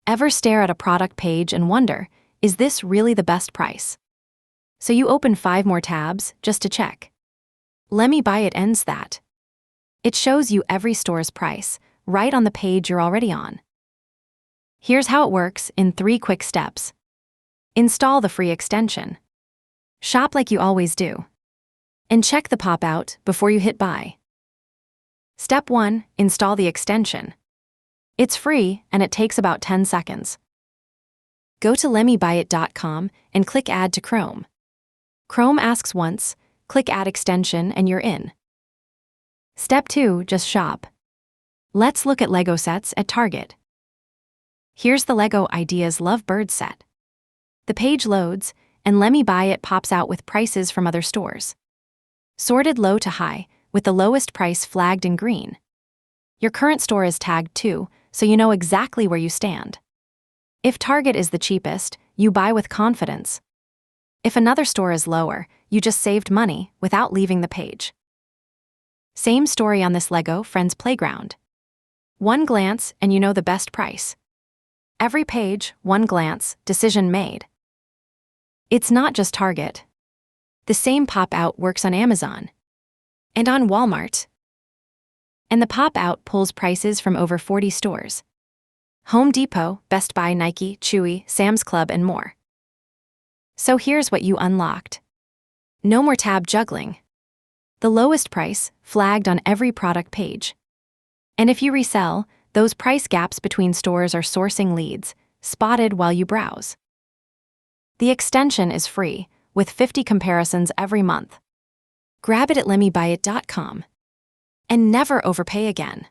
Ever stare at a product page and wonder, is this really the best price? So you open 5 more tabs just to check. LemmeBuyIt ends that. It shows you every store's price, right on the page you're already on. Here's how it works in 3 quick steps. Install the free extension. Shop like you always do. And check the pop-out before you hit buy. Step 1, install the extension. It's free and it takes about 10 seconds. Go to LemmeBuyIt.com and click Add to Chrome. Chrome asks once, click Add Extension and you're in. Step 2, just shop. Let's look at Lego sets at Target. Here's the Lego Ideas Love Birds set. The page loads, and LemmeBuyIt pops out with prices from other stores. Sorted low to high, with the lowest price flagged in green. Your current store is tagged too, so you know exactly where you stand. If Target is the cheapest, you buy with confidence. If another store is lower, you just saved money without leaving the page. Same story on this Lego Friends Playground. One glance and you know the best price. Every page, one glance, decision made. It's not just Target. The same pop-out works on Amazon. And on Walmart. And the pop-out pulls prices from over 40 stores. Home Depot, Best Buy, Nike, Chewy, Sam's Club, and more. So here's what you unlocked. No more tab juggling. The lowest price, flagged on every product page. And if you resell, those price gaps between stores are sourcing leads, spotted while you browse. The extension is free, with 50 comparisons every month. Grab it at LemmeBuyIt.com. And never overpay again.